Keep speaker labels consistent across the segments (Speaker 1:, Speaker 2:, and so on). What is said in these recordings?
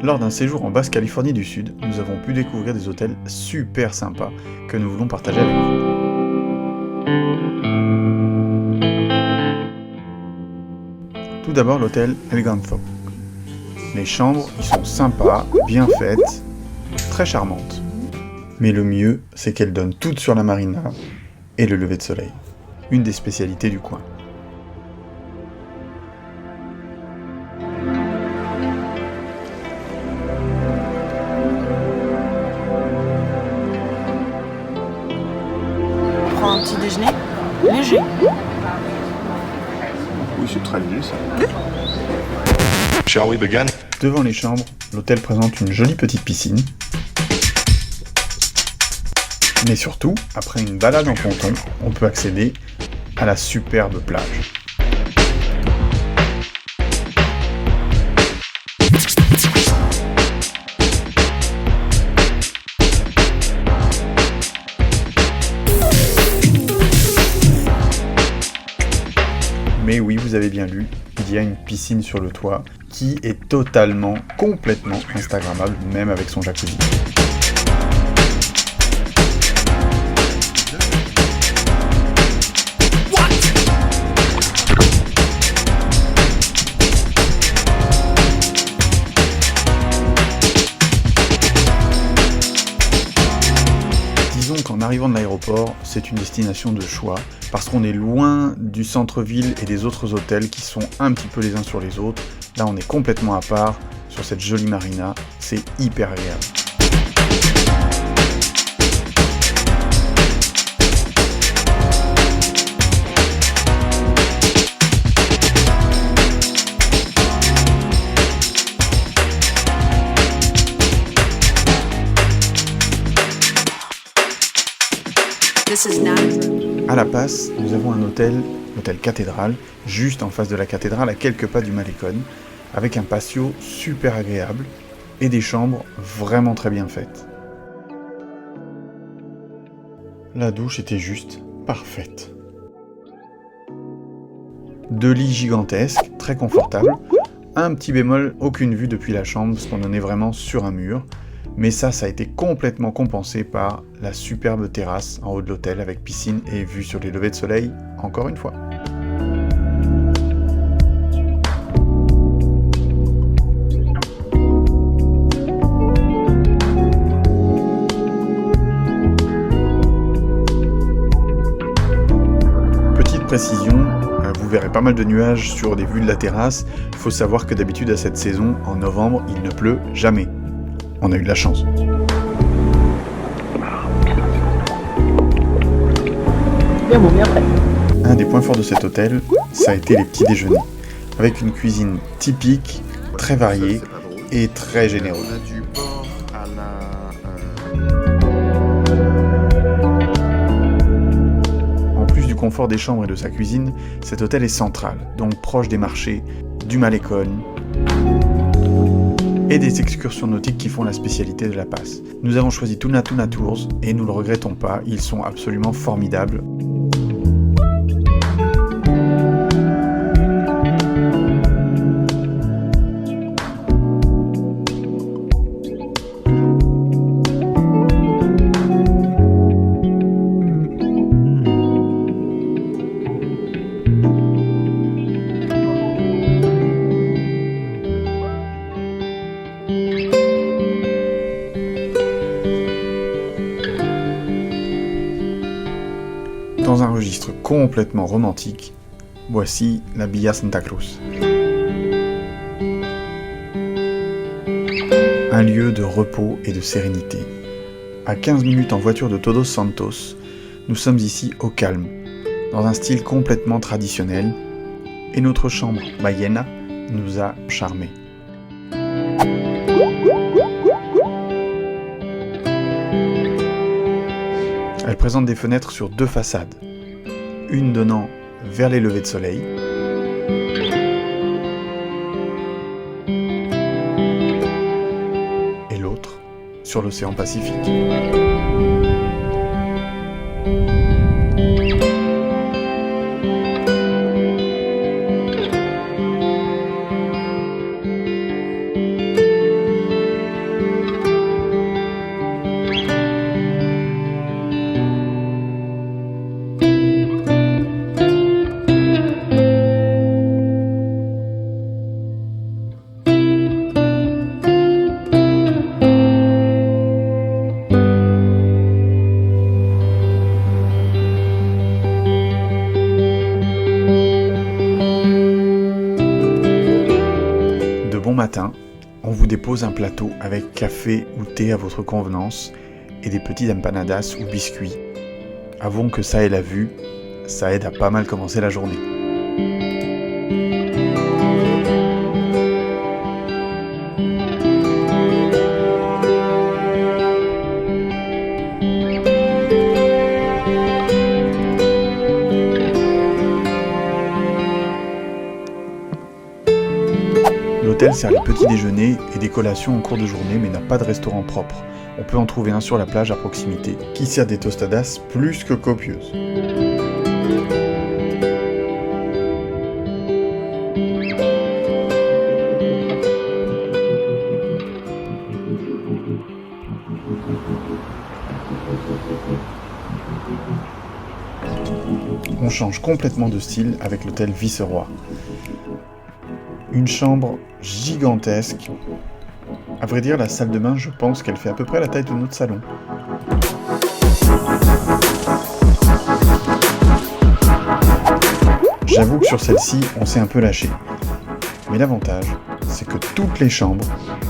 Speaker 1: Lors d'un séjour en Basse-Californie du Sud, nous avons pu découvrir des hôtels super sympas que nous voulons partager avec vous. Tout d'abord l'hôtel Elganthorpe. Les chambres y sont sympas, bien faites, très charmantes. Mais le mieux, c'est qu'elles donnent toutes sur la marina et le lever de soleil, une des spécialités du coin.
Speaker 2: On prend un petit déjeuner léger.
Speaker 3: Oui, c'est très léger ça.
Speaker 4: Shall we begin?
Speaker 1: Devant les chambres, l'hôtel présente une jolie petite piscine. Mais surtout, après une balade en ponton, on peut accéder à la superbe plage. Mais oui, vous avez bien lu, il y a une piscine sur le toit qui est complètement instagrammable, même avec son jacuzzi. Disons qu'en arrivant de l'aéroport, c'est une destination de choix, parce qu'on est loin du centre-ville et des autres hôtels qui sont un petit peu les uns sur les autres. Là, on est complètement à part sur cette jolie marina, c'est hyper agréable. À La Passe, nous avons un hôtel, l'hôtel Cathédrale, juste en face de la cathédrale, à quelques pas du Malecón, avec un patio super agréable et des chambres vraiment très bien faites. La douche était juste parfaite. 2 lits gigantesques, très confortables. Un petit bémol, aucune vue depuis la chambre, parce qu'on en est vraiment sur un mur. Mais ça a été complètement compensé par la superbe terrasse en haut de l'hôtel avec piscine et vue sur les levées de soleil, encore une fois. Petite précision, vous verrez pas mal de nuages sur les vues de la terrasse. Il faut savoir que d'habitude à cette saison, en novembre, il ne pleut jamais. On a eu de la chance.
Speaker 2: Bien bon, bien prêt.
Speaker 1: Un des points forts de cet hôtel, ça a été les petits déjeuners, avec une cuisine typique, très variée et très généreuse. En plus du confort des chambres et de sa cuisine, cet hôtel est central, donc proche des marchés, du Malecón et des excursions nautiques qui font la spécialité de La Passe. Nous avons choisi Tuna Tuna Tours et nous le regrettons pas, ils sont absolument formidables. Dans un registre complètement romantique, voici la Villa Santa Cruz. Un lieu de repos et de sérénité. À 15 minutes en voiture de Todos Santos, nous sommes ici au calme, dans un style complètement traditionnel, et notre chambre Ballena nous a charmés. Elle présente des fenêtres sur 2 façades, une donnant vers les levées de soleil, et l'autre sur l'océan Pacifique. bon matin, on vous dépose un plateau avec café ou thé à votre convenance et des petites empanadas ou biscuits. Avouons que ça et la vue, ça aide à pas mal commencer la journée. L'hôtel sert les petits déjeuners et des collations en cours de journée mais n'a pas de restaurant propre. On peut en trouver un sur la plage à proximité qui sert des tostadas plus que copieuses. On change complètement de style avec l'hôtel Viceroy. Une chambre gigantesque. À vrai dire, la salle de bain, je pense qu'elle fait à peu près la taille de notre salon. J'avoue que sur celle-ci, on s'est un peu lâché. Mais l'avantage, c'est que toutes les chambres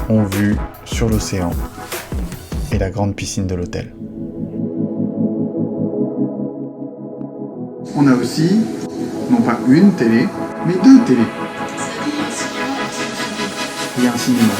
Speaker 1: ont vue sur l'océan et la grande piscine de l'hôtel. On a aussi, non pas une télé, mais 2 télés. Il y a un cinéma.